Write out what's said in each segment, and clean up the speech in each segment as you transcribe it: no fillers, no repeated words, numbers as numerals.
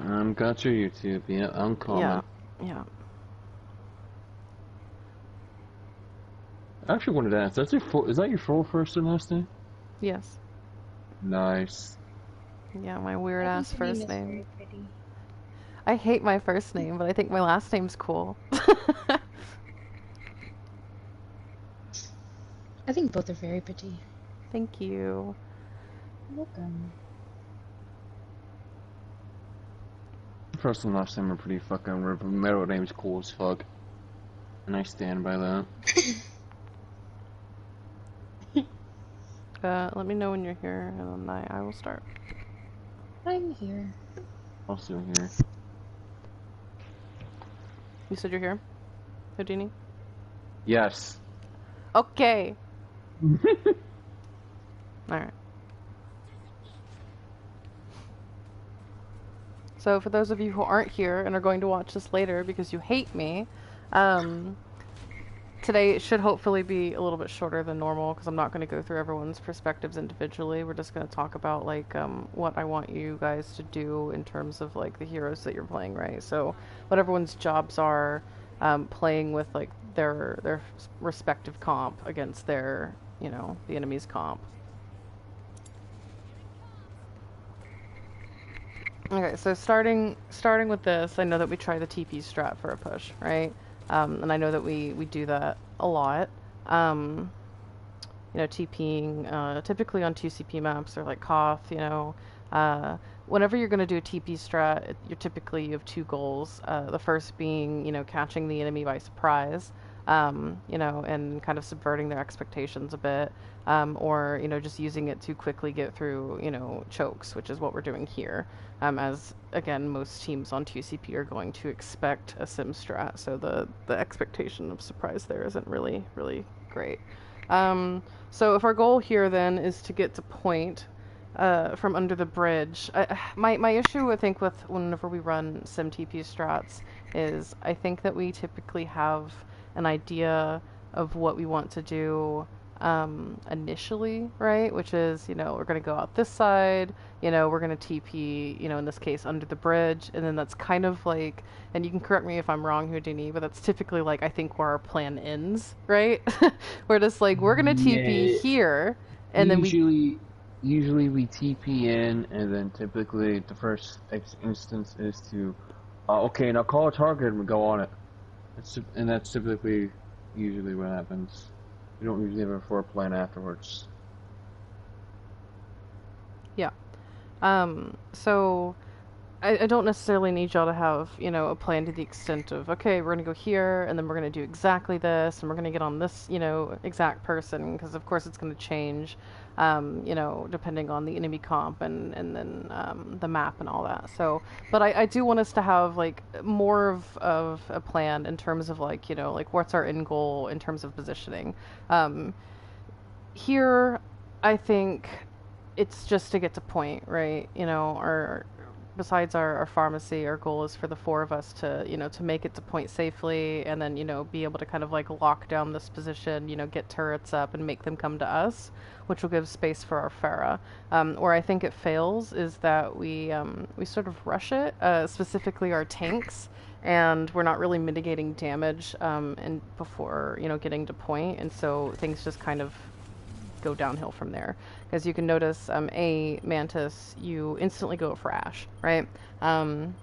Got your YouTube. Yeah, I'm Yeah, coming. yeah. I actually wanted to ask. Is that your full first and last name? Yes. Nice. Yeah, my weird I think ass your name first is name. very pretty. I hate my first name, but I think my last name's cool. I think both are very pretty. Thank you. Welcome. First and last name are pretty fucking weird, but my middle name is cool as fuck. And I stand by that. Let me know when you're here, and then I will start. I'm here. Also here. You said you're here, Houdini? Yes. Okay. Alright. So for those of you who aren't here and are going to watch this later because you hate me, today should hopefully be a little bit shorter than normal because I'm not going to go through everyone's perspectives individually. We're just going to talk about like what I want you guys to do in terms of like the heroes that you're playing, right? So what everyone's jobs are, playing with like their respective comp against their, you know, the enemy's comp. Okay, so starting with this, I know that we try the TP strat for a push, right? And I know that we do that a lot. You know, TPing typically on 2CP maps or like Koth, you know. Whenever you're going to do a TP strat, you have two goals. The first being, you know, catching the enemy by surprise, you know, and kind of subverting their expectations a bit, or, you know, just using it to quickly get through, you know, chokes, which is what we're doing here. As, again, most teams on 2CP are going to expect a sim strat, so the expectation of surprise there isn't really great. So if our goal here then is to get to point from under the bridge, my issue I think with whenever we run sim TP strats is I think that we typically have an idea of what we want to do initially, right? Which is, you know, we're going to go out this side, you know, we're going to TP, you know, in this case, under the bridge. And then that's kind of like, and you can correct me if I'm wrong, Houdini, but that's typically like, I think where our plan ends, right? We're just like, we're going to TP Yeah. here. And then Usually we TP in, and then typically the first instance is to, okay, now call a target and we go on it. And that's typically usually what happens. We don't usually have a foreplan afterwards. yeah. So I don't necessarily need y'all to have, you know, a plan to the extent of, okay, we're going to go here, and then we're going to do exactly this, and we're going to get on this, you know, exact person, because of course it's going to change, you know, depending on the enemy comp and then the map and all that. So, but I do want us to have, like, more of a plan in terms of, like, you know, like, what's our end goal in terms of positioning. Here, I think it's just to get to point, right? You know, our besides our pharmacy, our goal is for the four of us to, you know, to make it to point safely and then, you know, be able to kind of like lock down this position, you know, get turrets up and make them come to us, which will give space for our Pharah. Where I think it fails is that we sort of rush it, specifically our tanks, and we're not really mitigating damage and before, you know, getting to point, and so things just kind of go downhill from there. As you can notice, Mantis, you instantly go for Ash, right? And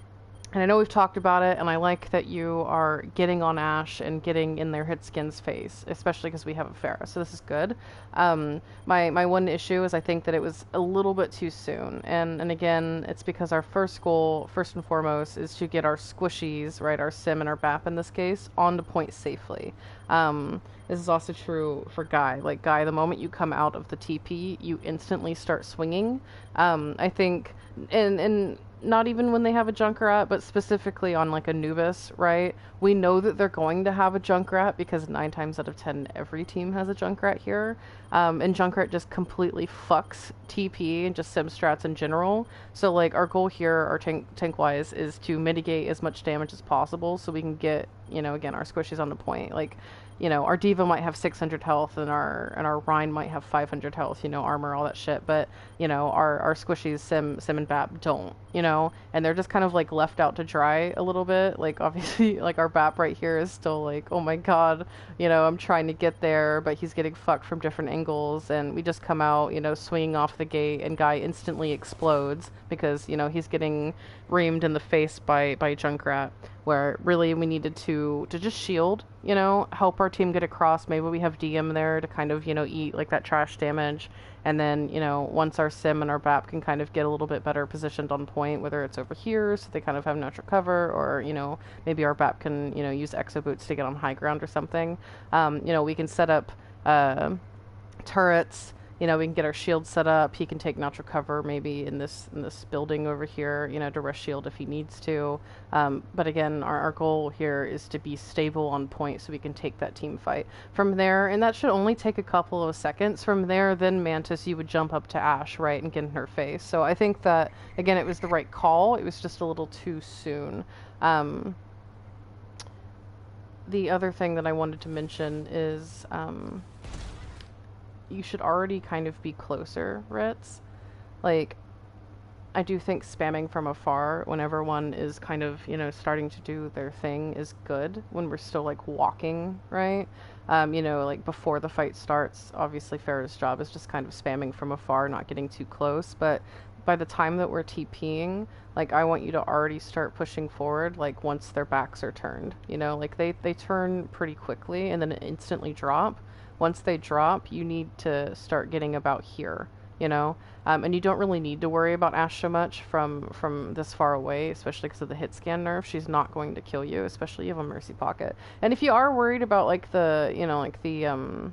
I know we've talked about it, and I like that you are getting on Ash and getting in their Hitskin's face, especially because we have a Pharah, so this is good. My one issue is I think that it was a little bit too soon, and again, it's because our first goal, first and foremost, is to get our squishies, right, our Sim and our BAP in this case, on the point safely. This is also true for Guy. Like, Guy, the moment you come out of the TP, you instantly start swinging. I think, and not even when they have a Junkrat, but specifically on like Anubis, right? We know that they're going to have a Junkrat because 9 times out of 10 every team has a Junkrat here. And Junkrat just completely fucks TP and just sim strats in general. So like our goal here, our tank wise, is to mitigate as much damage as possible so we can get you know, again, our squishy's on the point. Like, you know, our diva might have 600 health and our Rhine might have 500 health, you know, armor, all that shit. But, you know, our squishies, Sim and Bap don't, you know, and they're just kind of like left out to dry a little bit. Like, obviously, like our Bap right here is still like, oh my god, you know, I'm trying to get there, but he's getting fucked from different angles. And we just come out, you know, swinging off the gate, and Guy instantly explodes because, you know, he's getting reamed in the face by Junkrat, where really we needed to just shield, you know, help our team get across. Maybe we have DM there to kind of, you know, eat like that trash damage. And then, you know, once our Sim and our BAP can kind of get a little bit better positioned on point, whether it's over here so they kind of have natural cover, or, you know, maybe our BAP can, you know, use exo boots to get on high ground or something. You know, we can set up turrets. You know, we can get our shield set up. He can take natural cover maybe in this building over here, you know, to rush shield if he needs to. But again, our goal here is to be stable on point so we can take that team fight. From there, and that should only take a couple of seconds. From there, then Mantis, you would jump up to Ash, right, and get in her face. So I think that, again, it was the right call. It was just a little too soon. The other thing that I wanted to mention is... you should already kind of be closer, Ritz. Like, I do think spamming from afar whenever one is kind of, you know, starting to do their thing is good when we're still, like, walking, right? You know, like, before the fight starts, obviously Farah's job is just kind of spamming from afar, not getting too close, but by the time that we're TPing, like, I want you to already start pushing forward, like, once their backs are turned, you know? Like, they turn pretty quickly and then instantly drop. Once they drop, you need to start getting about here, you know? And you don't really need to worry about Ash so much from this far away, especially because of the hit scan nerf. She's not going to kill you, especially if you have a Mercy Pocket. And if you are worried about, like, the, you know, like, the,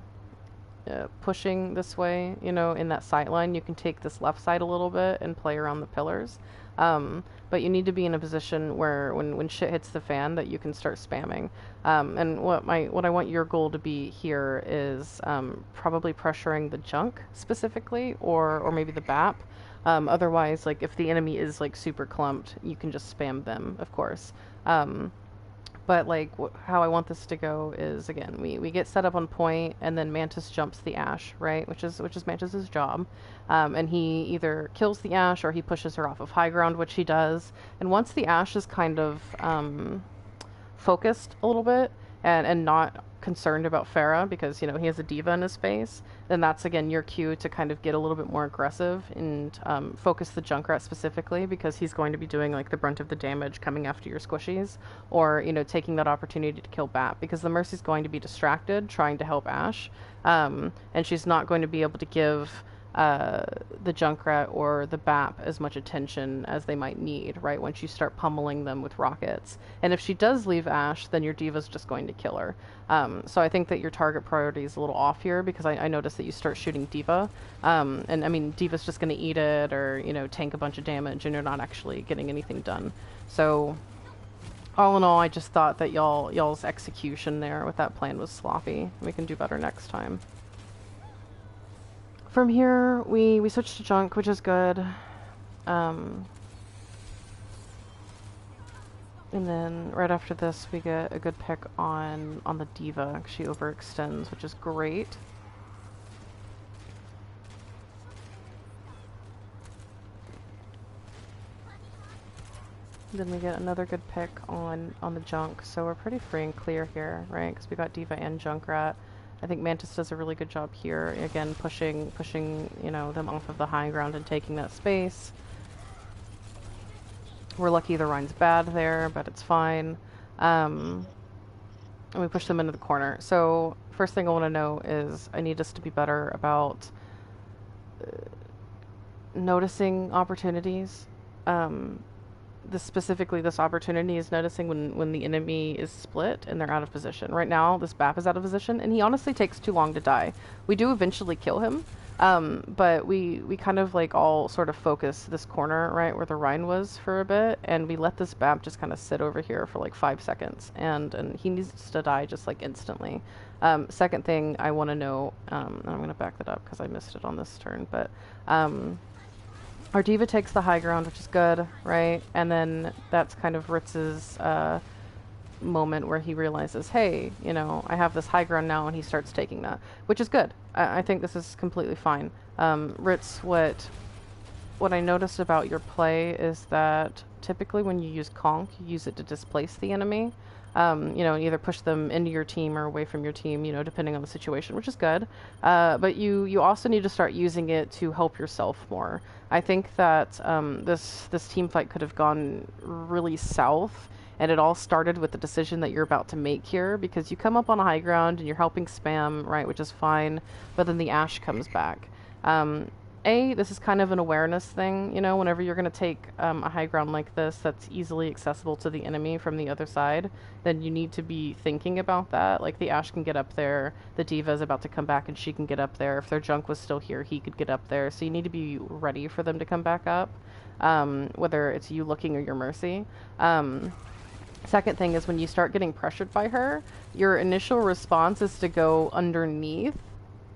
pushing this way, you know, in that sight line, you can take this left side a little bit and play around the pillars. But you need to be in a position where when shit hits the fan that you can start spamming. And what I want your goal to be here is probably pressuring the junk specifically, or maybe the BAP. Otherwise, like, if the enemy is, like, super clumped, you can just spam them, of course. But, like, how I want this to go is, again, we get set up on point, and then Mantis jumps the Ash, right? Which is Mantis's job. And he either kills the Ash or he pushes her off of high ground, which he does. And once the Ash is kind of focused a little bit and not concerned about Farah because, you know, he has a diva in his face, then that's, again, your cue to kind of get a little bit more aggressive and focus the Junkrat specifically, because he's going to be doing, like, the brunt of the damage coming after your squishies, or, you know, taking that opportunity to kill Bat, because the Mercy's going to be distracted trying to help Ash, and she's not going to be able to give the Junkrat or the BAP as much attention as they might need, right, once you start pummeling them with rockets. And if she does leave Ash, then your diva's just going to kill her. So I think that your target priority is a little off here, because I noticed that you start shooting Diva, and I mean, Diva's just going to eat it, or, you know, tank a bunch of damage, and you're not actually getting anything done. So all in all, I just thought that y'all's execution there with that plan was sloppy. We can do better next time. From here, we switch to junk, which is good. And then right after this, we get a good pick on the diva. She overextends, which is great. Then we get another good pick on the junk. So we're pretty free and clear here, right? Because we got diva and Junkrat. I think Mantis does a really good job here. Again, pushing, you know, them off of the high ground and taking that space. We're lucky the Rhine's bad there, but it's fine. And we push them into the corner. So first thing I want to know is I need us to be better about noticing opportunities. Specifically, this opportunity is noticing when the enemy is split and they're out of position. Right now, this BAP is out of position, and he honestly takes too long to die. We do eventually kill him, but we kind of, like, all sort of focus this corner, right, where the Rhine was for a bit, and we let this BAP just kind of sit over here for, like, 5 seconds, and he needs to die just, like, instantly. Second thing I want to know, and I'm going to back that up because I missed it on this turn, but... our diva takes the high ground, which is good, right? And then that's kind of Ritz's moment where he realizes, hey, you know, I have this high ground now, and he starts taking that, which is good. I think this is completely fine. Ritz, what I noticed about your play is that typically when you use conk, you use it to displace the enemy. You know, either push them into your team or away from your team, you know, depending on the situation, which is good. But you also need to start using it to help yourself more. I think that this team fight could have gone really south, and it all started with the decision that you're about to make here, because you come up on a high ground and you're helping spam, right, which is fine, but then the Ash comes back. This is kind of an awareness thing, you know, whenever you're going to take a high ground like this that's easily accessible to the enemy from the other side, then you need to be thinking about that. Like, the Ash can get up there, the D.Va is about to come back and she can get up there. If their junk was still here, he could get up there. So you need to be ready for them to come back up, whether it's you looking or your Mercy. Second thing is, when you start getting pressured by her, your initial response is to go underneath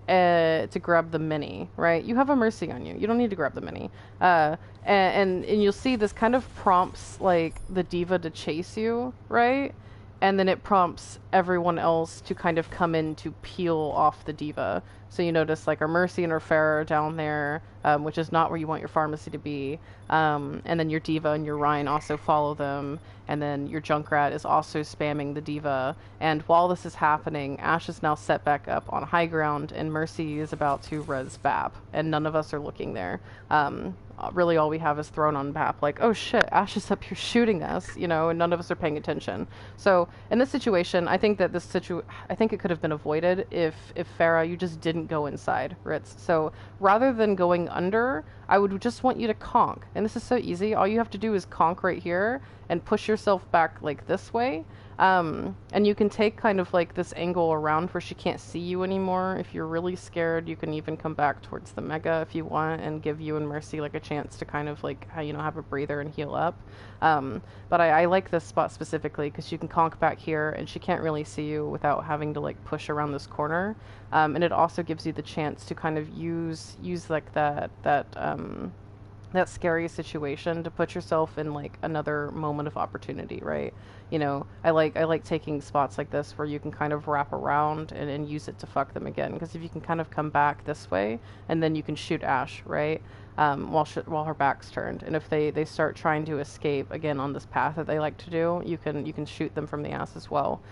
to grab the mini, right? You have a Mercy on you. You don't need to grab the mini. And you'll see this kind of prompts, like, the D.Va to chase you, right? And then it prompts everyone else to kind of come in to peel off the D.Va. So you notice, like, our Mercy and our Pharah are down there, which is not where you want your pharmacy to be. And then your D.Va and your Rhine also follow them. And then your Junkrat is also spamming the D.Va. And while this is happening, Ash is now set back up on high ground, and Mercy is about to res Bap. And none of us are looking there. Really all we have is thrown on Bap, like, oh shit, Ash is up here shooting us, you know, and none of us are paying attention. So in this situation, I think that I think it could have been avoided if Pharah, you just didn't go inside, Ritz. So rather than going under, I would just want you to conk. And this is so easy. All you have to do is conk right here and push yourself back like this way. And you can take kind of like this angle around where she can't see you anymore. If you're really scared, you can even come back towards the Mega if you want, and give you and Mercy like a chance to kind of like, you know, have a breather and heal up. But I like this spot specifically because you can conk back here and she can't really see you without having to like push around this corner. And it also gives you the chance to kind of use like that scary situation to put yourself in like another moment of opportunity, right? You know, I like taking spots like this where you can kind of wrap around and use it to fuck them again, because if you can kind of come back this way and then you can shoot Ash, right? While her back's turned, and if they start trying to escape again on this path that they like to do, you can shoot them from the ass as well.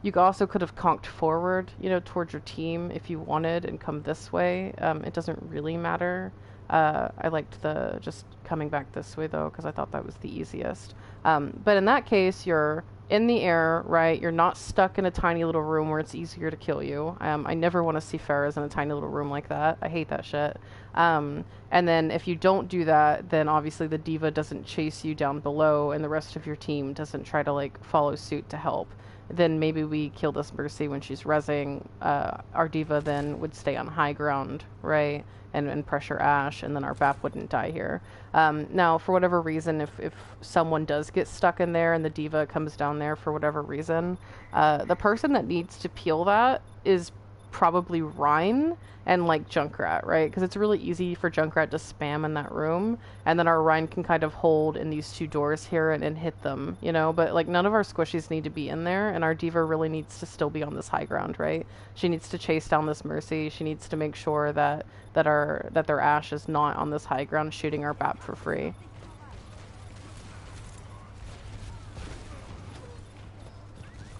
You also could have conked forward, you know, towards your team if you wanted, and come this way. It doesn't really matter. I liked the just coming back this way, though, because I thought that was the easiest. But in that case, you're in the air, right? You're not stuck in a tiny little room where it's easier to kill you. I never want to see Pharahs in a tiny little room like that. I hate that shit. And then if you don't do that, then obviously the D.Va doesn't chase you down below, and the rest of your team doesn't try to, like, follow suit to help. Then maybe we kill this Mercy when she's rezzing. Our D.Va then would stay on high ground, right? And pressure Ash, and then our BAP wouldn't die here. Now, for whatever reason, if someone does get stuck in there and the D.Va comes down there for whatever reason, the person that needs to peel that is probably Rhine and like Junkrat, right? Because it's really easy for Junkrat to spam in that room, and then our Rhine can kind of hold in these two doors here and hit them, you know? But like none of our squishies need to be in there, and our D.Va really needs to still be on this high ground, right? She needs to chase down this Mercy. She needs to make sure that their Ash is not on this high ground shooting our BAP for free.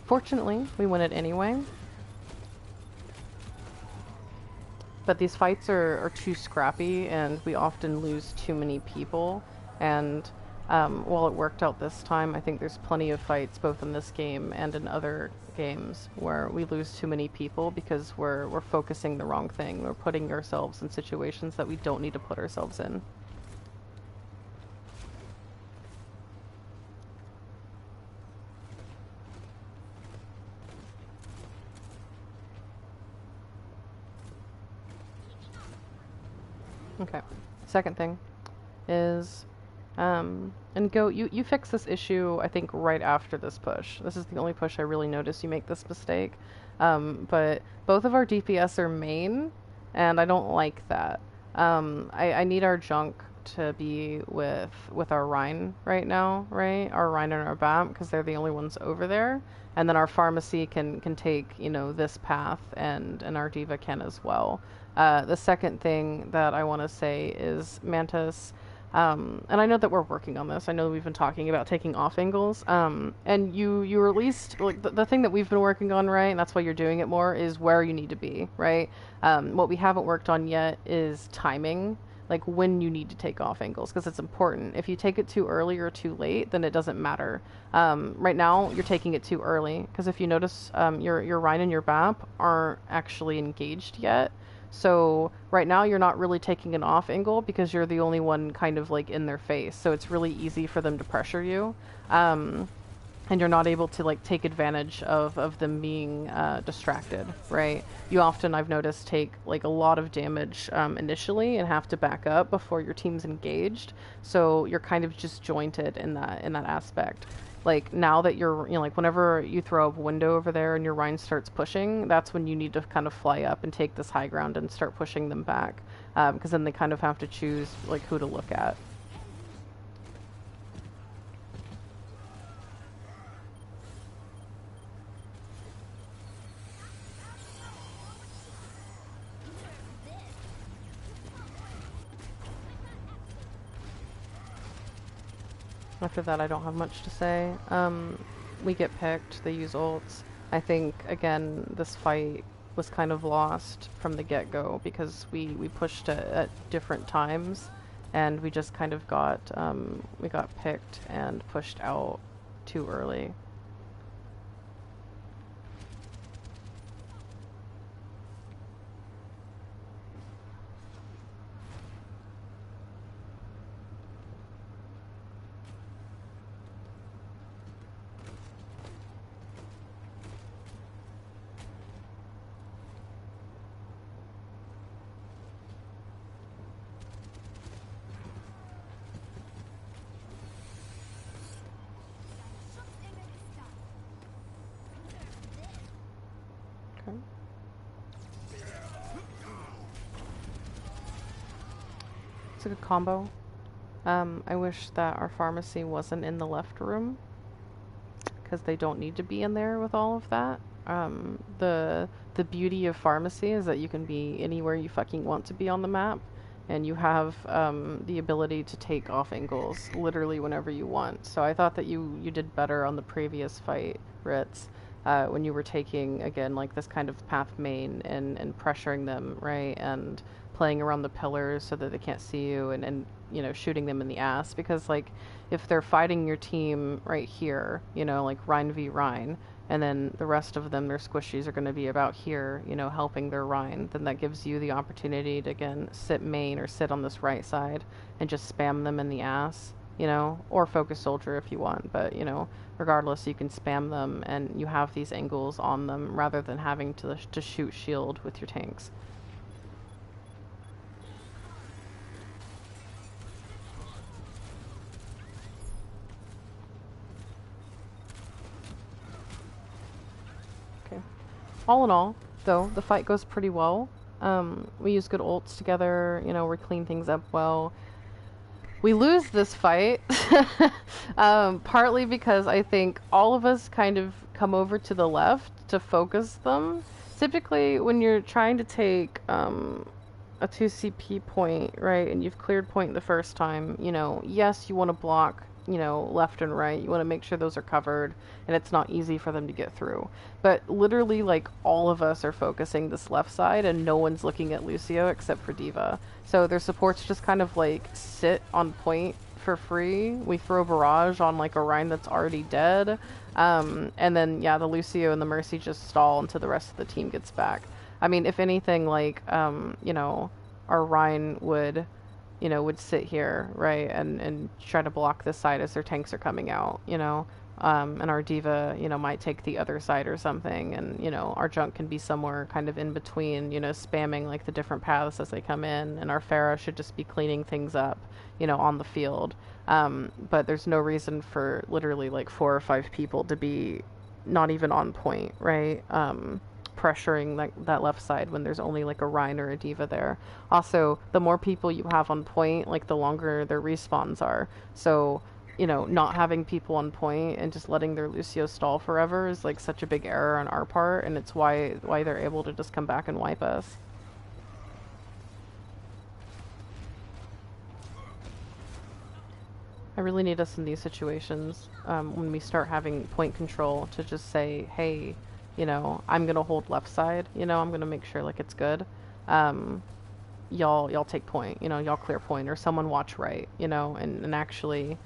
Fortunately, we win it anyway. But these fights are too scrappy, and we often lose too many people. And while it worked out this time, I think there's plenty of fights, both in this game and in other games, where we lose too many people because we're focusing the wrong thing. We're putting ourselves in situations that we don't need to put ourselves in. Okay. Second thing is, and Go, you fix this issue, I think, right after this push. This is the only push I really noticed you make this mistake. But both of our DPS are main, and I don't like that. I need our junk to be with our Rhine right now, right? Our Rhine and our BAM, because they're the only ones over there. And then our pharmacy can take, this path, and our diva can as well. The second thing that I want to say is Mantis. And I know that we're working on this. I know we've been talking about taking off angles. And you released, like, the thing that we've been working on, right? And that's why you're doing it more, is where you need to be, right? What we haven't worked on yet is timing, like when you need to take off angles, because it's important. If you take it too early or too late, then it doesn't matter. Right now, you're taking it too early, because if you notice, your Rhine and your BAP aren't actually engaged yet. So right now you're not really taking an off angle because you're the only one kind of like in their face. So it's really easy for them to pressure you. And you're not able to like take advantage of them being distracted, right? You often, I've noticed, take like a lot of damage initially and have to back up before your team's engaged. So you're kind of just jointed in that aspect. Like now that you're, like whenever you throw up a window over there and your Rhine starts pushing, that's when you need to kind of fly up and take this high ground and start pushing them back. Because then they kind of have to choose like who to look at. After that, I don't have much to say. We get picked, they use ults. I think, again, this fight was kind of lost from the get-go because we pushed at different times, and we just kind of we got picked and pushed out too early. It's a good combo. I wish that our pharmacy wasn't in the left room, because they don't need to be in there with all of that. The beauty of pharmacy is that you can be anywhere you fucking want to be on the map, and you have the ability to take off angles literally whenever you want. So I thought that you did better on the previous fight, Ritz, when you were taking, again, like this kind of path main and pressuring them, right? And playing around the pillars so that they can't see you, and shooting them in the ass. Because like if they're fighting your team right here, like Rhine v Rhine, and then the rest of them, their squishies, are going to be about here, helping their Rhine, then that gives you the opportunity to, again, sit main or sit on this right side and just spam them in the ass, or focus soldier if you want. But, regardless, you can spam them, and you have these angles on them rather than having to shoot shield with your tanks. All in all, though, the fight goes pretty well. We use good ults together, we clean things up well. We lose this fight, partly because I think all of us kind of come over to the left to focus them. Typically, when you're trying to take a 2CP point, right, and you've cleared point the first time, yes, you want to block left and right. You want to make sure those are covered and it's not easy for them to get through. But literally, like, all of us are focusing this left side and no one's looking at Lucio except for Diva. So their supports just kind of like sit on point for free. We throw barrage on like a Rhine that's already dead. And then, yeah, the Lucio and the Mercy just stall until the rest of the team gets back. I mean, if anything, like, our Rhine would sit here, right, and try to block this side as their tanks are coming out, and our Diva, might take the other side or something, and, our junk can be somewhere kind of in between, spamming, like, the different paths as they come in, and our Pharah should just be cleaning things up, on the field. But there's no reason for literally, like, 4 or 5 people to be not even on point, right? pressuring that left side when there's only like a Rhine or a Diva there. Also, the more people you have on point, like the longer their respawns are. So, you know, not having people on point and just letting their Lucio stall forever is like such a big error on our part, and it's why they're able to just come back and wipe us. I really need us in these situations, when we start having point control, to just say, hey, you know, I'm gonna hold left side, you know, I'm gonna make sure like it's good. Y'all take point, you know, y'all clear point, or someone watch right, you know, and actually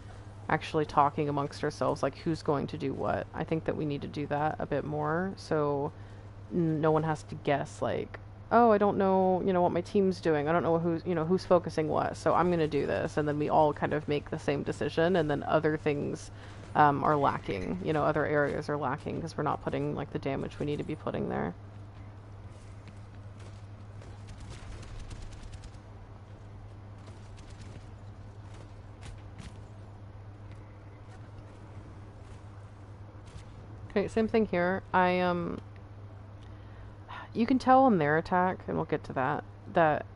talking amongst ourselves, like who's going to do what. I think that we need to do that a bit more, so no one has to guess like, oh, I don't know, you know, what my team's doing. I don't know who's, you know, who's focusing what, so I'm gonna do this, and then we all kind of make the same decision, and then other things are lacking, you know, other areas are lacking because we're not putting like the damage we need to be putting there. Okay, same thing here. You can tell on their attack, and we'll get to that,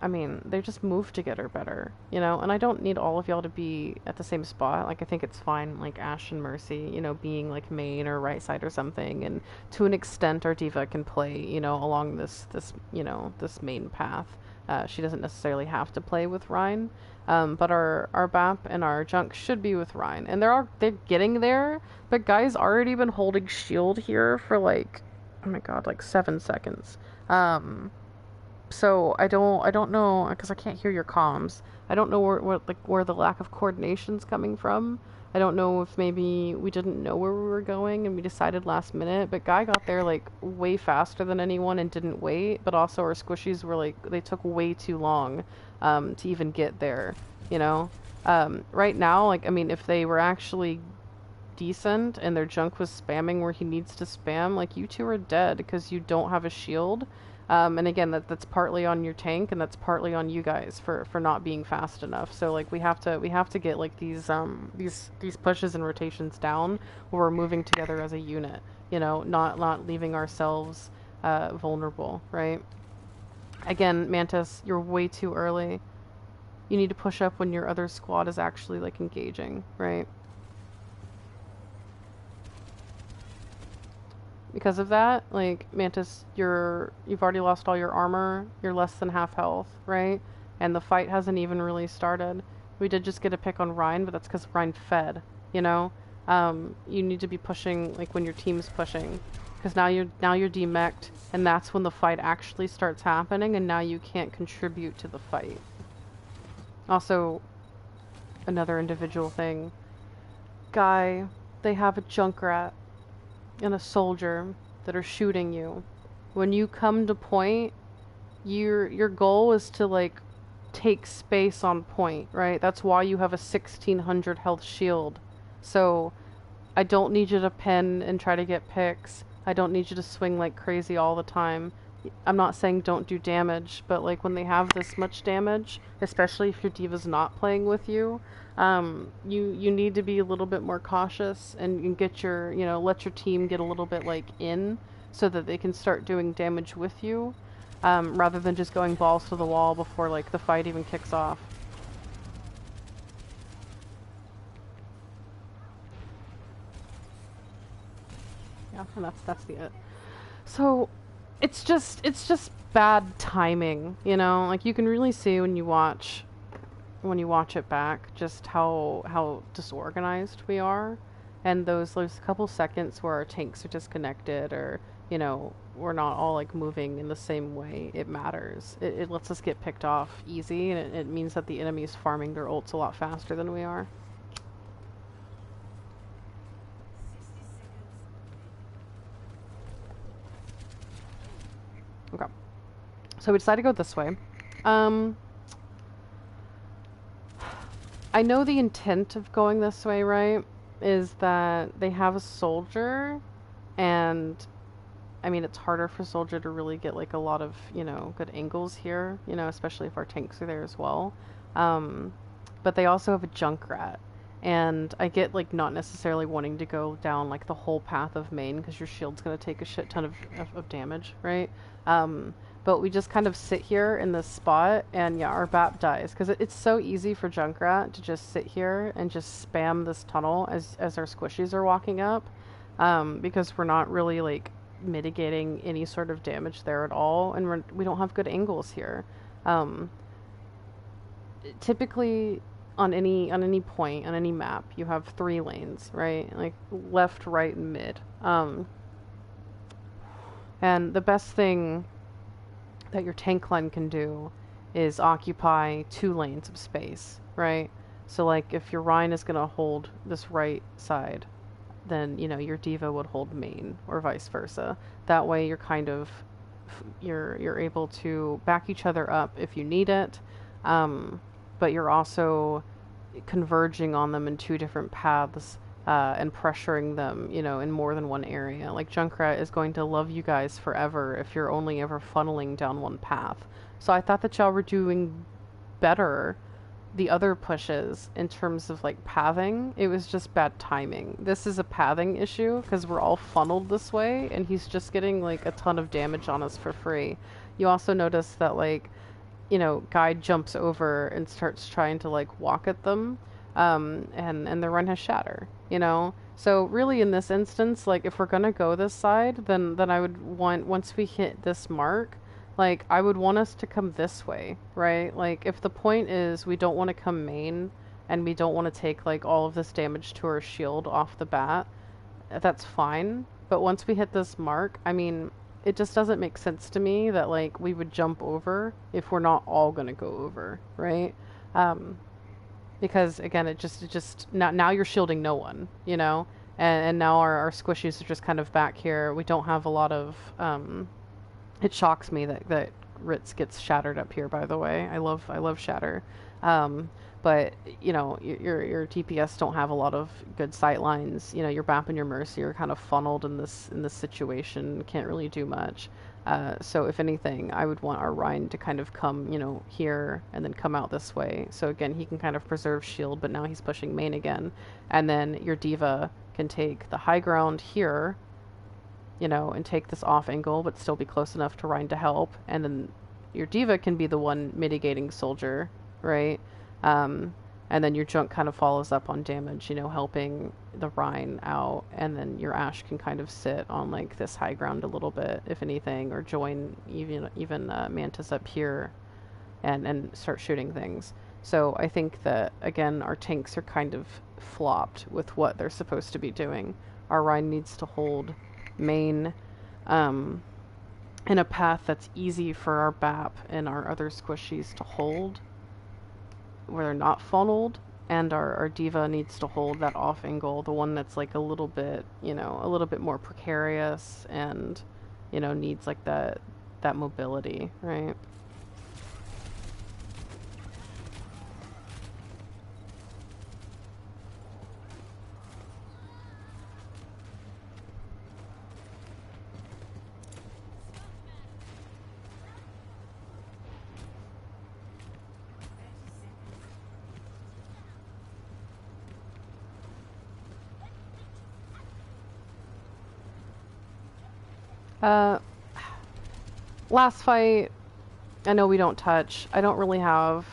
I mean, they just move together better, you know? And I don't need all of y'all to be at the same spot. Like, I think it's fine, like, Ashe and Mercy, you know, being, like, main or right side or something. And to an extent, our Diva can play, you know, along this you know, this main path. She doesn't necessarily have to play with Rhine. But our BAP and our Junk should be with Rhine. And they're getting there, but Guy's already been holding shield here for, like, oh my god, like 7 seconds. So I don't know, because I can't hear your comms. I don't know where the lack of coordination's coming from. I don't know if maybe we didn't know where we were going and we decided last minute, but Guy got there like way faster than anyone and didn't wait, but also our squishies were like, they took way too long to even get there, you know? Right now, like, I mean, if they were actually decent and their Junk was spamming where he needs to spam, like, you two are dead because you don't have a shield. And again, that's partly on your tank, and that's partly on you guys for not being fast enough. So like we have to get like these pushes and rotations down where we're moving together as a unit. You know, not leaving ourselves vulnerable, right? Again, Mantis, you're way too early. You need to push up when your other squad is actually like engaging, right? Because of that, like, Mantis, you've already lost all your armor, you're less than half health, right? And the fight hasn't even really started. We did just get a pick on Rhine, but that's because Rhine fed, you know? You need to be pushing, like, when your team's pushing. Because now you're demeched, and that's when the fight actually starts happening, and now you can't contribute to the fight. Also, another individual thing. Guy, they have a Junkrat and a soldier that are shooting you. When you come to point, your goal is to like take space on point, right? That's why you have a 1600 health shield. So I don't need you to pen and try to get picks. I don't need you to swing like crazy all the time. I'm not saying don't do damage, but like when they have this much damage, especially if your Diva's not playing with you, you need to be a little bit more cautious and get your, you know, let your team get a little bit like in so that they can start doing damage with you, rather than just going balls to the wall before like the fight even kicks off. Yeah, and that's the it. So it's just bad timing, you know? Like you can really see when you watch it back just how disorganized we are, and those couple seconds where our tanks are disconnected, or, you know, we're not all like moving in the same way, it matters. It lets us get picked off easy, and it means that the enemy is farming their ults a lot faster than we are. Okay, so we decided to go this way. I know the intent of going this way, right, is that they have a soldier, and I mean, it's harder for soldier to really get like a lot of, you know, good angles here, you know, especially if our tanks are there as well. But they also have a Junkrat, And I get like not necessarily wanting to go down like the whole path of main because your shield's gonna take a shit ton of damage, right? But we just kind of sit here in this spot, and yeah, our BAP dies because it's so easy for Junkrat to just sit here and just spam this tunnel as our squishies are walking up, because we're not really like mitigating any sort of damage there at all, and we don't have good angles here. Typically on any point on any map you have 3 lanes, right? Like left, right, and mid. And the best thing that your tank line can do is occupy 2 lanes of space, right? So like if your Rhine is gonna hold this right side, then your diva would hold main, or vice versa. That way you're kind of you're able to back each other up if you need it, but you're also converging on them in 2 different paths, and pressuring them, in more than one area. Like Junkrat is going to love you guys forever if you're only ever funneling down one path. So I thought that y'all were doing better the other pushes in terms of like pathing. It was just bad timing. This is a pathing issue because we're all funneled this way, and he's just getting like a ton of damage on us for free. You also notice that like Guide jumps over and starts trying to like walk at them, and the run has shatter, So really in this instance, like if we're gonna go this side, then I would want, once we hit this mark, like I would want us to come this way, right? Like if the point is we don't want to come main and we don't want to take like all of this damage to our shield off the bat, that's fine. But once we hit this mark, I mean, it just doesn't make sense to me that like we would jump over if we're not all gonna go over, right? Because again, it just now you're shielding no one, and now our squishies are just kind of back here. We don't have a lot of. It shocks me that Ritz gets shattered up here. By the way, I love shatter. But your TPS don't have a lot of good sight lines. Your BAP and your Mercy are kind of funneled in this situation. Can't really do much. So if anything, I would want our Rhine to kind of come, here and then come out this way. So again, he can kind of preserve shield, but now he's pushing main again. And then your diva can take the high ground here, and take this off angle, but still be close enough to Rhine to help. And then your diva can be the one mitigating soldier, right? And then your Junk kind of follows up on damage, helping the Rhine out, and then your Ashe can kind of sit on like this high ground a little bit, if anything, or join even Mantis up here, and start shooting things. So I think that again our tanks are kind of flopped with what they're supposed to be doing. Our Rhine needs to hold main, in a path that's easy for our BAP and our other squishies to hold, where they're not funneled, and our diva needs to hold that off angle, the one that's like a little bit more precarious, and needs like that mobility, right? Last fight, I know we don't touch. I don't really have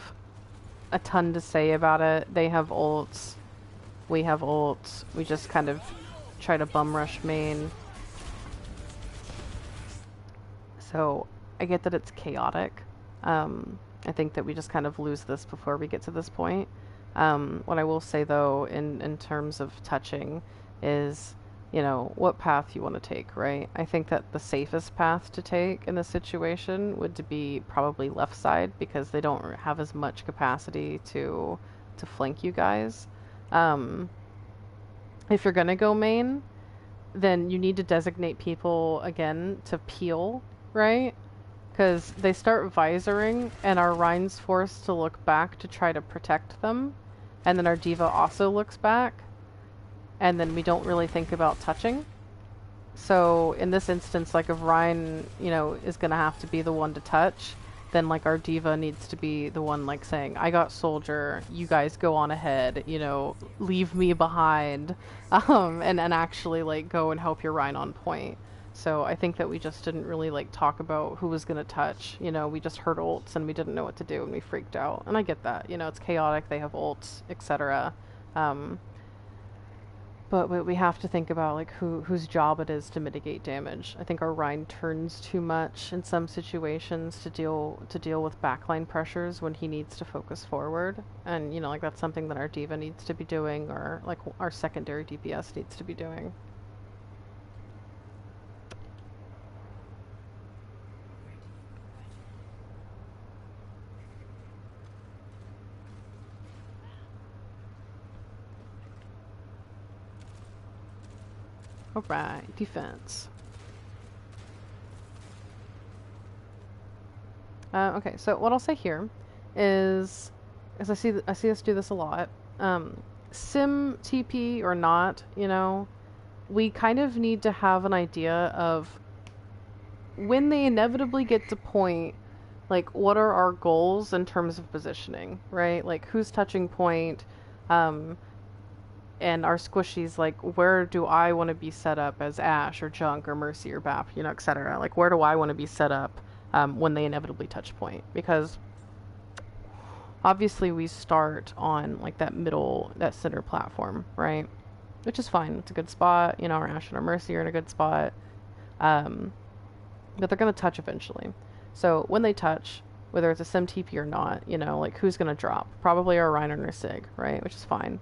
a ton to say about it. They have ults. We have ults. We just kind of try to bum rush main. So I get that it's chaotic. I think that we just kind of lose this before we get to this point. What I will say though, in terms of touching, is what path you want to take, right? I think that the safest path to take in this situation would be probably left side, because they don't have as much capacity to flank you guys. If you're gonna go main, then you need to designate people again to peel, right? Because they start visoring, and our Rhine's forced to look back to try to protect them, and then our diva also looks back, and then we don't really think about touching. So in this instance, like if Rhine, is going to have to be the one to touch, then like our diva needs to be the one like saying, I got soldier, you guys go on ahead, you know, leave me behind, and actually like go and help your Rhine on point. So I think that we just didn't really like talk about who was gonna touch. You know, we just heard ults and we didn't know what to do and we freaked out. And I get that. You know, it's chaotic. They have ults, etc. But we have to think about like whose job it is to mitigate damage. I think our Rhine turns too much in some situations to deal with backline pressures when he needs to focus forward. And you know, like that's something that our diva needs to be doing, or like our secondary DPS needs to be doing. Alright, defense. Okay, so what I'll say here is I see us do this a lot. Sim TP or not, you know, we kind of need to have an idea of when they inevitably get to point, like what are our goals in terms of positioning, right? Like who's touching point, and our squishies, like where do I want to be set up as Ash or Junk or Mercy or Bap, you know, etc. Like where do I want to be set up when they inevitably touch point? Because obviously we start on like that center platform, right? Which is fine. It's a good spot. You know, our Ash and our Mercy are in a good spot. But they're going to touch eventually. So when they touch, whether it's a sim TP or not, you know, like who's going to drop? Probably our Rhino or Sig, right? Which is fine.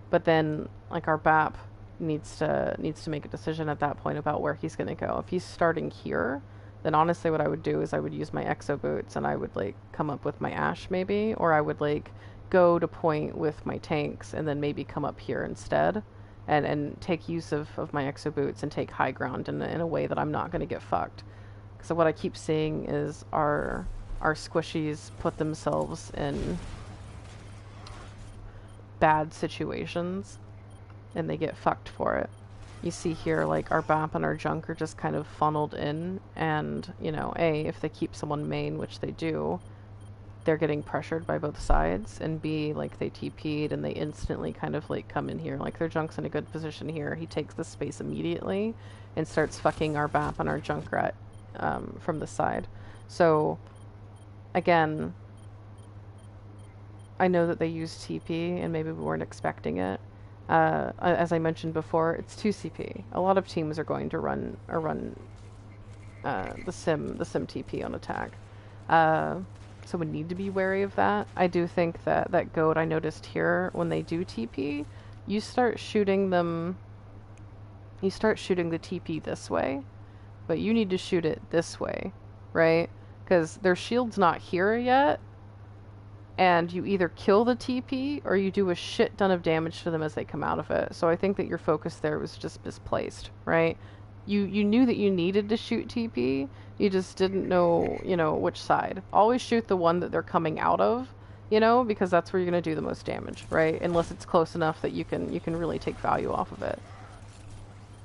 But then, like, our BAP needs to make a decision at that point about where he's going to go. If he's starting here, then honestly what I would do is I would use my exo boots and I would, like, come up with my Ash maybe, or I would, like, go to point with my tanks and then maybe come up here instead and take use of my exo boots and take high ground in a way that I'm not going to get fucked. So what I keep seeing is our squishies put themselves in bad situations and they get fucked for it. You see here, like, our BAP and our Junk are just kind of funneled in, and, you know, A, if they keep someone main, which they do, they're getting pressured by both sides, and B, like, they TP'd and they instantly kind of, like, come in here. Like, their Junk's in a good position here. He takes the space immediately and starts fucking our BAP and our Junkrat from the side. So, again, I know that they use TP, and maybe we weren't expecting it. As I mentioned before, it's 2 CP. A lot of teams are going to run the sim TP on attack. So we need to be wary of that. I do think that goat I noticed here, when they do TP, you start shooting the TP this way, but you need to shoot it this way, right? Because their shield's not here yet, and you either kill the TP or you do a shit ton of damage to them as they come out of it. So I think that your focus there was just misplaced, right? You knew that you needed to shoot TP, you just didn't know, you know, which side. Always shoot the one that they're coming out of, you know, because that's where you're going to do the most damage, right? Unless it's close enough that you can really take value off of it.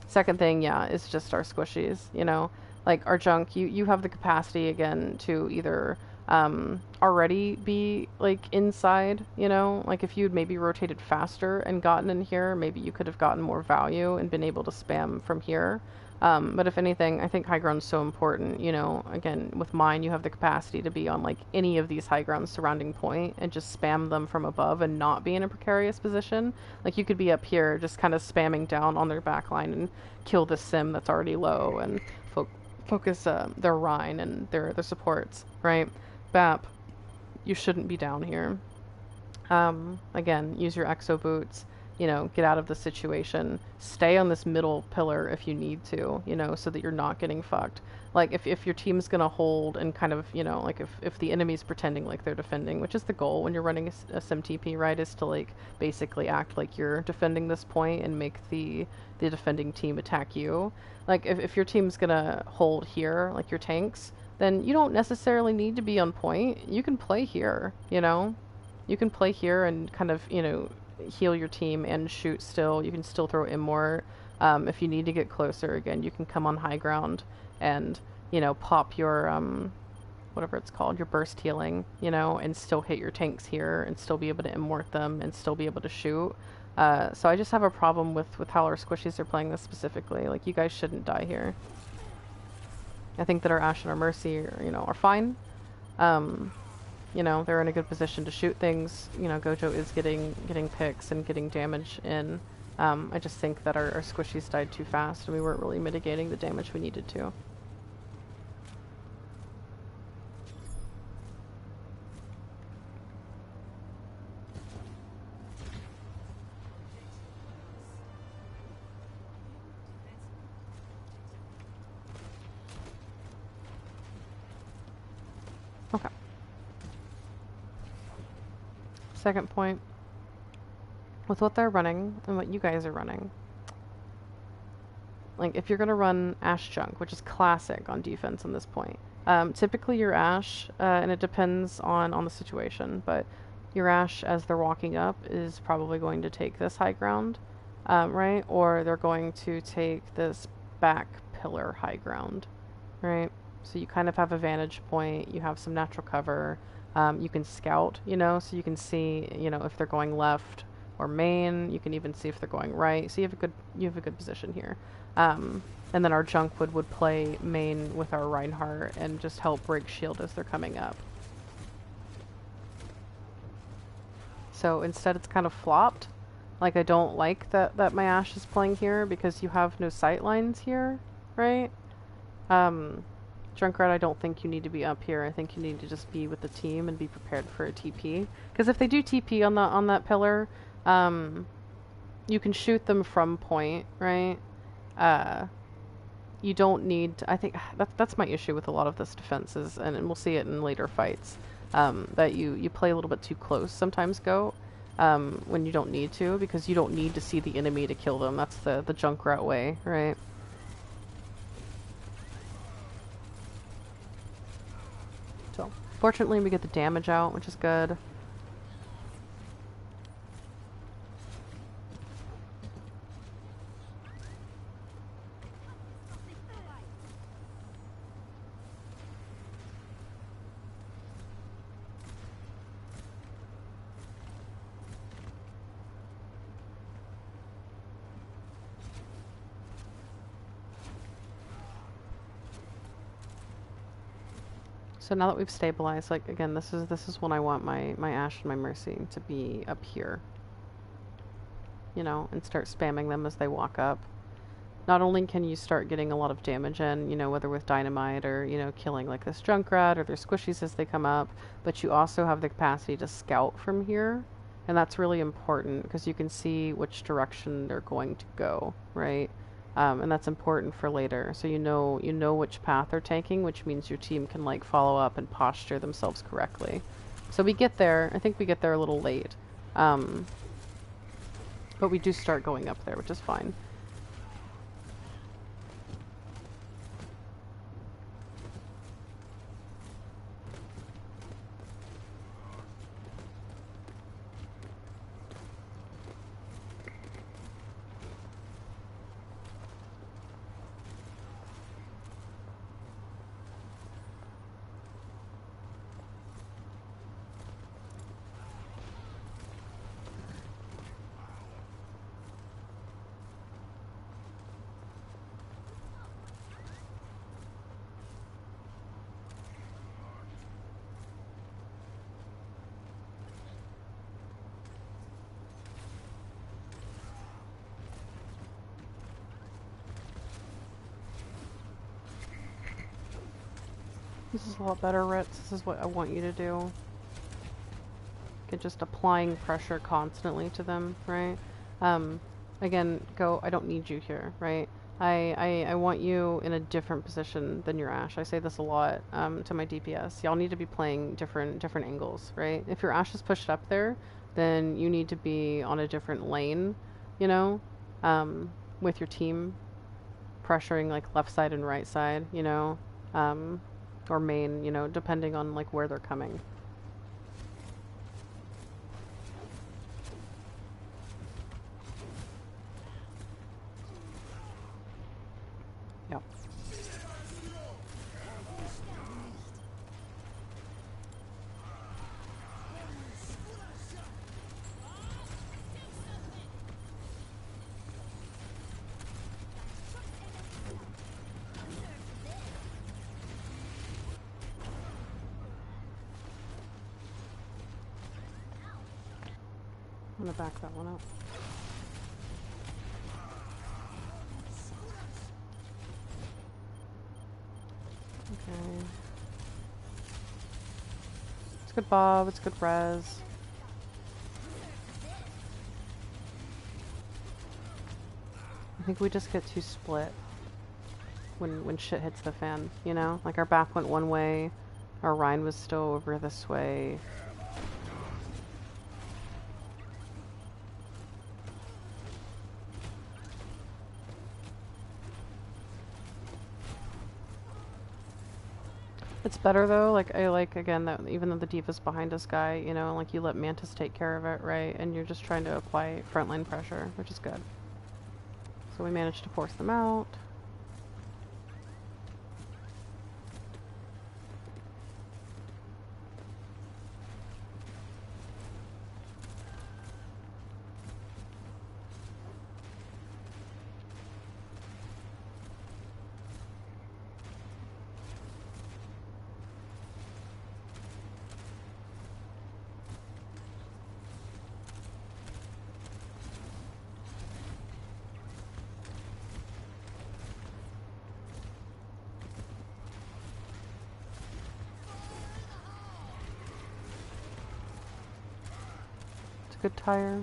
Second thing, yeah, is just our squishies, you know. Like, our Junk, you have the capacity, again, to either already be, like, inside, you know? Like, if you'd maybe rotated faster and gotten in here, maybe you could have gotten more value and been able to spam from here. But if anything, I think high ground's so important, you know? Again, with mine, you have the capacity to be on, like, any of these high grounds surrounding point and just spam them from above and not be in a precarious position. Like, you could be up here just kind of spamming down on their backline and kill the sim that's already low and focus their Rhine and their supports, right? BAP, you shouldn't be down here. Again, use your exo boots, you know, get out of the situation. Stay on this middle pillar if you need to, you know, so that you're not getting fucked. Like, if your team's gonna hold and kind of, you know, like, if the enemy's pretending like they're defending, which is the goal when you're running a sim TP, right, is to, like, basically act like you're defending this point and make the defending team attack you. Like, if your team's gonna hold here, like your tanks, then you don't necessarily need to be on point. You can play here, you know? You can play here and kind of, you know, heal your team and shoot still. You can still throw immort. If you need to get closer, again, you can come on high ground and, you know, pop your, whatever it's called, your burst healing, you know, and still hit your tanks here and still be able to immort them and still be able to shoot. So I just have a problem with how our squishies are playing this specifically. Like, you guys shouldn't die here. I think that our Ashe and our Mercy, are fine. You know, they're in a good position to shoot things. You know, Gojo is getting picks and getting damage in. I just think that our squishies died too fast and we weren't really mitigating the damage we needed to. Okay. Second point, with what they're running and what you guys are running, like if you're going to run Ashe Junk, which is classic on defense on this point, typically your Ashe, and it depends on the situation, but your Ashe as they're walking up is probably going to take this high ground, right? Or they're going to take this back pillar high ground, right? So you kind of have a vantage point, you have some natural cover, you can scout, so you can see, if they're going left or main, you can even see if they're going right. So you have a good position here. And then our junk would play main with our Reinhardt and just help break shield as they're coming up. So instead it's kind of flopped. Like, I don't like that my Ashe is playing here because you have no sight lines here, right? Junkrat, I don't think you need to be up here. I think you need to just be with the team and be prepared for a TP. Because if they do TP on that pillar, you can shoot them from point, right? You don't need I think that's my issue with a lot of this defenses, and we'll see it in later fights, that you play a little bit too close sometimes, when you don't need to, because you don't need to see the enemy to kill them. That's the Junkrat way, right? So, fortunately we get the damage out, which is good. So now that we've stabilized, like, again, this is when I want my Ashe and my Mercy to be up here. And start spamming them as they walk up. Not only can you start getting a lot of damage in, whether with dynamite or, killing like this Junkrat or their squishies as they come up, but you also have the capacity to scout from here. And that's really important because you can see which direction they're going to go, right? And that's important for later. So you know which path they're taking, which means your team can like follow up and posture themselves correctly. So we get there. I think we get there a little late. But we do start going up there, which is fine. This is a lot better, Ritz. This is what I want you to do. Get just applying pressure constantly to them, right? Again, I don't need you here, right? I want you in a different position than your Ashe. I say this a lot to my DPS. Y'all need to be playing different angles, right? If your Ashe is pushed up there, then you need to be on a different lane, with your team pressuring like left side and right side, or main, depending on like where they're coming. Yep. I'm gonna back that one up. Okay. It's good Bob, it's good res. I think we just get too split when shit hits the fan, you know? Like our back went one way, our Rhine was still over this way. It's better though, like I like again that even though the D.Va's behind us guy, you know, like you let Mantis take care of it, right? And you're just trying to apply frontline pressure, which is good. So we managed to force them out. Good tire.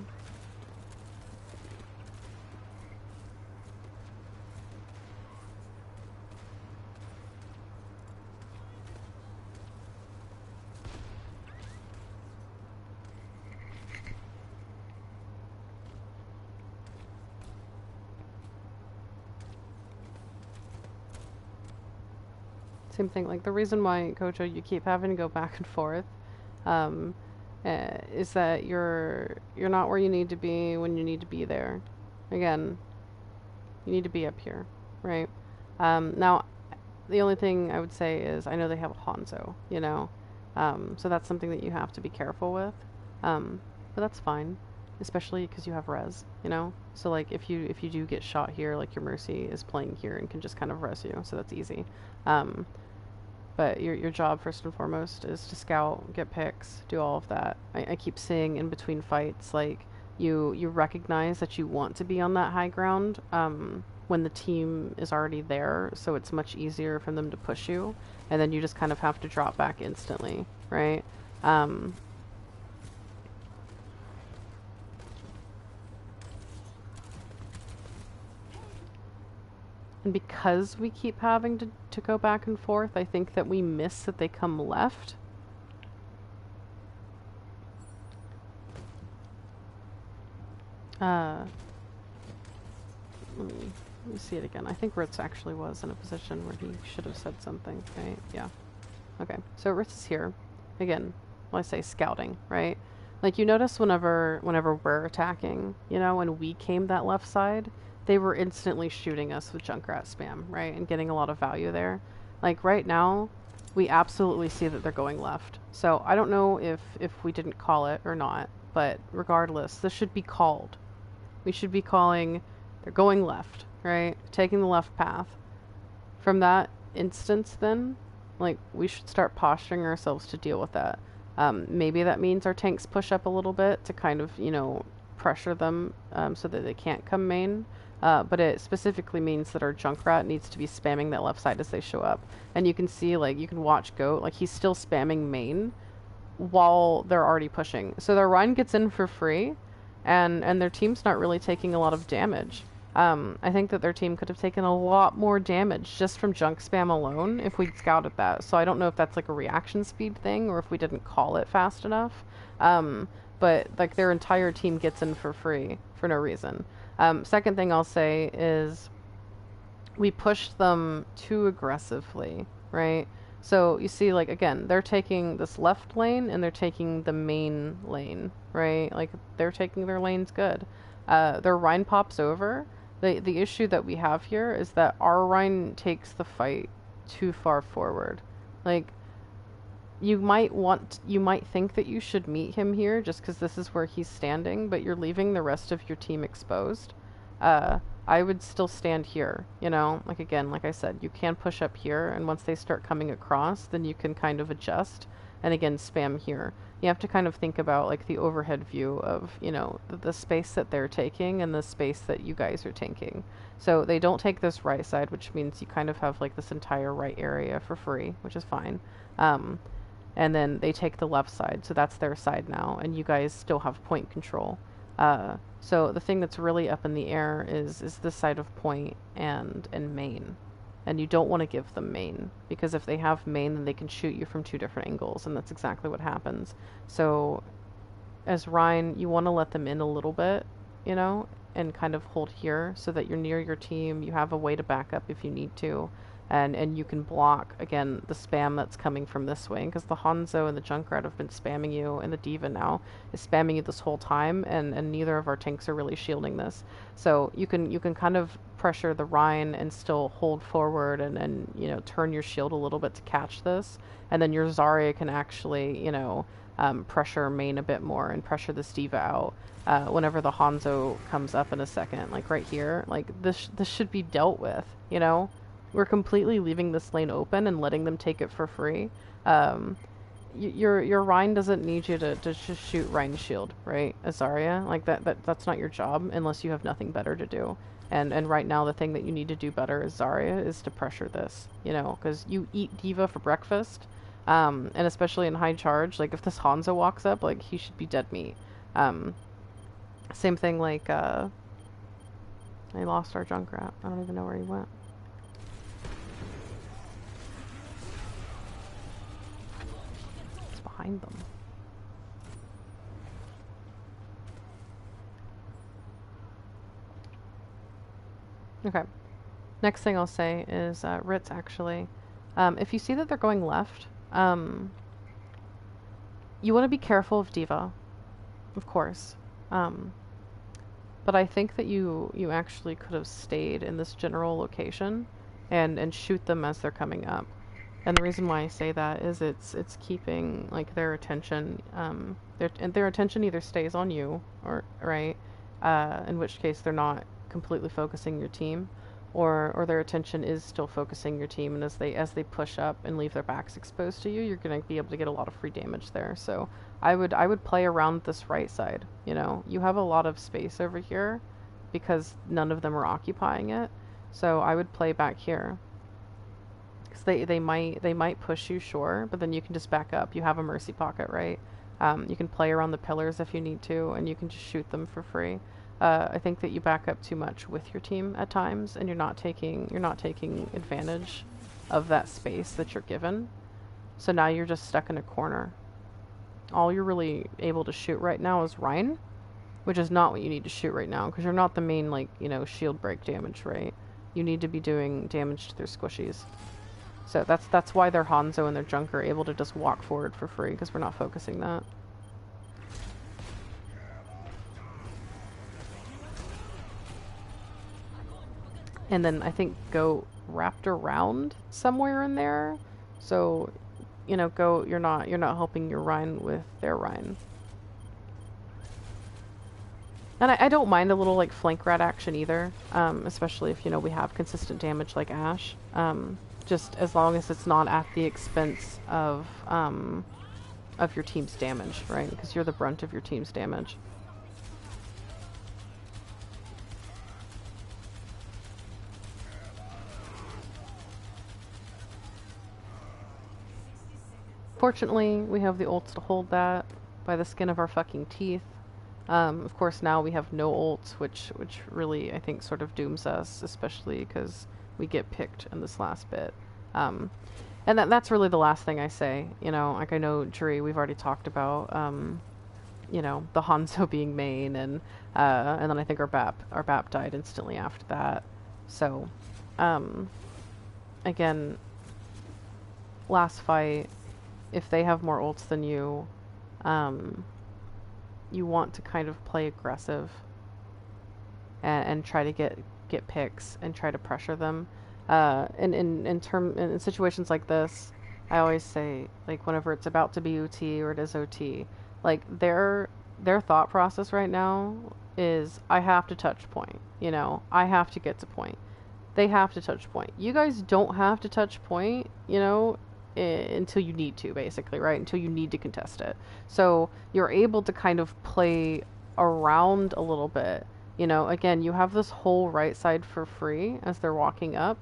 Same thing, like the reason why, Kojo, you keep having to go back and forth, is that you're not where you need to be when you need to be there. Again, you need to be up here, right? Now, the only thing I would say is I know they have a Hanzo, you know, so that's something that you have to be careful with, but that's fine, especially because you have res, you know. So like if you do get shot here, like your Mercy is playing here and can just kind of res you, so that's easy. But your job, first and foremost, is to scout, get picks, do all of that. I keep saying in between fights, like, you recognize that you want to be on that high ground when the team is already there, so it's much easier for them to push you, and then you just kind of have to drop back instantly, right? And because we keep having to go back and forth, I think that we miss that they come left. Let me see it again. I think Ritz actually was in a position where he should have said something, right? Yeah. Okay, so Ritz is here. Again, when I say scouting, right? Like, you notice whenever we're attacking, you know, when we came that left side, they were instantly shooting us with Junkrat spam, right? And getting a lot of value there. Like, right now, we absolutely see that they're going left. So, I don't know if we didn't call it or not, but regardless, this should be called. We should be calling, they're going left, right? Taking the left path. From that instance, then, like, we should start posturing ourselves to deal with that. Maybe that means our tanks push up a little bit to kind of, you know, pressure them so that they can't come main. But it specifically means that our Junkrat needs to be spamming that left side as they show up. And you can see, like, you can watch Goat, like, he's still spamming main while they're already pushing. So their Rhine gets in for free, and their team's not really taking a lot of damage. I think that their team could have taken a lot more damage just from junk spam alone if we'd scouted that. So I don't know if that's like a reaction speed thing or if we didn't call it fast enough. But like their entire team gets in for free for no reason. Second thing I'll say is we pushed them too aggressively, right? So you see, like, again, they're taking this left lane and they're taking the main lane, right? Like, they're taking their lanes good. Their Rhine pops over. The issue that we have here is that our Rhine takes the fight too far forward. Like, you might think that you should meet him here just because this is where he's standing, but you're leaving the rest of your team exposed. I would still stand here, you know? Like, again, like I said, you can push up here, and once they start coming across, then you can kind of adjust and again spam here. You have to kind of think about like the overhead view of, you know, the space that they're taking and the space that you guys are taking. So they don't take this right side, which means you kind of have like this entire right area for free, which is fine. And then they take the left side, so that's their side now, and you guys still have point control. So the thing that's really up in the air is this side of point and main. And you don't want to give them main, because if they have main, then they can shoot you from two different angles, and that's exactly what happens. So as Rhine, you want to let them in a little bit, you know, and kind of hold here so that you're near your team. You have a way to back up if you need to. And you can block, again, the spam that's coming from this way. Because the Hanzo and the Junkrat have been spamming you, and the D.Va now is spamming you this whole time, and neither of our tanks are really shielding this. So you can kind of pressure the Rhine and still hold forward and you know, turn your shield a little bit to catch this. And then your Zarya can actually, you know, pressure main a bit more and pressure this D.Va out. Whenever the Hanzo comes up in a second, like right here, like this should be dealt with, you know? We're completely leaving this lane open and letting them take it for free. Your Rhine doesn't need you to just shoot Rhine shield, right, Azaria? Like that's not your job unless you have nothing better to do. And right now the thing that you need to do better as Zarya is to pressure this, you know, because you eat D.Va for breakfast, and especially in high charge. Like if this Hanzo walks up, like he should be dead meat. Same thing like I lost our Junkrat. I don't even know where he went. Behind them. Okay. Next thing I'll say is Ritz actually. If you see that they're going left, you want to be careful of D.Va, of course. But I think that you actually could have stayed in this general location and shoot them as they're coming up. And the reason why I say that is it's keeping like their attention, their attention either stays on you or right, in which case they're not completely focusing your team, or their attention is still focusing your team, and as they push up and leave their backs exposed to you, you're gonna be able to get a lot of free damage there. So I would play around this right side. You know, you have a lot of space over here because none of them are occupying it. So I would play back here. They might push you, sure, but then you can just back up. You have a mercy pocket, right? You can play around the pillars if you need to, and you can just shoot them for free. I think that you back up too much with your team at times, and you're not taking advantage of that space that you're given. So now you're just stuck in a corner. All you're really able to shoot right now is Rhine, which is not what you need to shoot right now, because you're not the main, like, you know, shield break damage, right? You need to be doing damage to their squishies. So that's why their Hanzo and their Junk are able to just walk forward for free, because we're not focusing that. And then I think go wrapped around somewhere in there. So, you know, you're not helping your Rhine with their Rhine. And I don't mind a little like flank rat action either, especially if, you know, we have consistent damage like Ashe. Just as long as it's not at the expense of your team's damage, right? Because you're the brunt of your team's damage. Fortunately, we have the ults to hold that by the skin of our fucking teeth. Of course, now we have no ults, which really, I think, sort of dooms us, especially because we get picked in this last bit. And that's really the last thing I say. You know, like I know, Juri, we've already talked about, you know, the Hanzo being main, and then I think our BAP died instantly after that. So, again, last fight, if they have more ults than you, you want to kind of play aggressive and try to get picks and try to pressure them. In situations like this, I always say, like, whenever it's about to be OT or it is OT, like their thought process right now is, I have to touch point, you know, I have to get to point. They have to touch point. You guys don't have to touch point, you know. until you need to, basically, right? Until you need to contest it. So you're able to kind of play around a little bit. You know, again, you have this whole right side for free as they're walking up,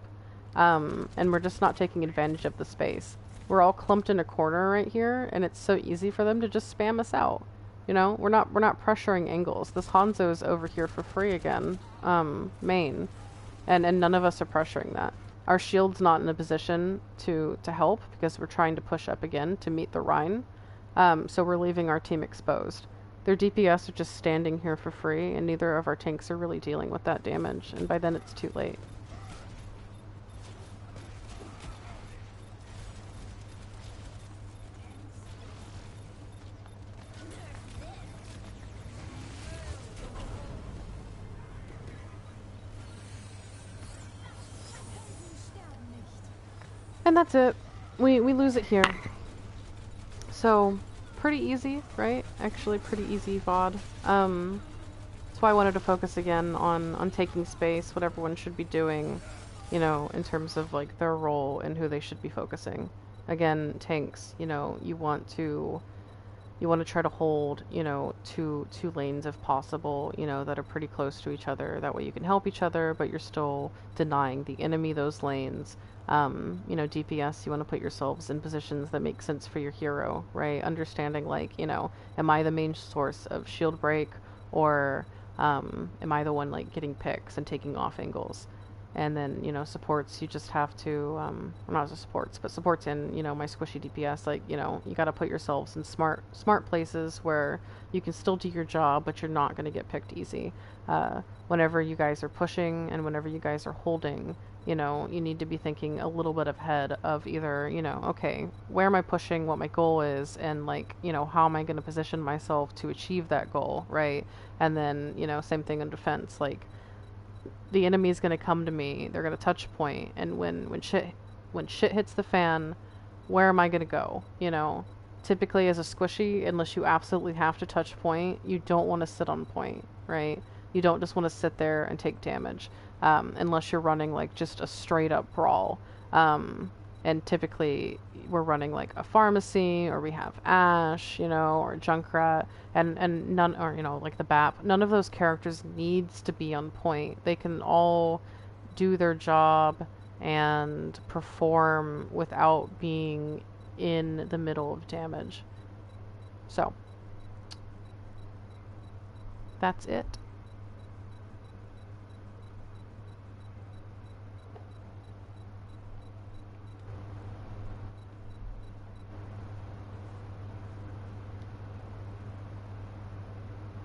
and we're just not taking advantage of the space. We're all clumped in a corner right here, and it's so easy for them to just spam us out. You know, we're not pressuring angles. This Hanzo's over here for free again, main, and none of us are pressuring that. Our shield's not in a position to help because we're trying to push up again to meet the Rhine, so we're leaving our team exposed. Their DPS are just standing here for free, and neither of our tanks are really dealing with that damage, and by then it's too late. And that's it. We lose it here. So, pretty easy, right? Actually pretty easy VOD. That's why I wanted to focus again on taking space, what everyone should be doing, you know, in terms of like their role and who they should be focusing. Again, tanks, you know, you want to try to hold, you know, two lanes if possible, you know, that are pretty close to each other. That way you can help each other, but you're still denying the enemy those lanes. You know, DPS, you want to put yourselves in positions that make sense for your hero, right? Understanding, like, you know, am I the main source of shield break, or am I the one, like, getting picks and taking off angles? And then, you know, supports, you just have to, well, not as supports, but supports in, you know, my squishy DPS, like, you know, you got to put yourselves in smart places where you can still do your job, but you're not going to get picked easy. Whenever you guys are pushing and whenever you guys are holding, you know, you need to be thinking a little bit ahead of either, you know, okay, where am I pushing, what my goal is, and, like, you know, how am I going to position myself to achieve that goal, right? And then, you know, same thing in defense, like, the enemy is going to come to me, they're going to touch point, and when shit hits the fan, where am I going to go, you know? Typically as a squishy, unless you absolutely have to touch point, you don't want to sit on point, right? You don't just want to sit there and take damage, unless you're running like just a straight up brawl. And typically we're running like a pharmacy, or we have Ash, you know, or Junkrat, and none, or, you know, like the BAP. None of those characters needs to be on point. They can all do their job and perform without being in the middle of damage. So that's it.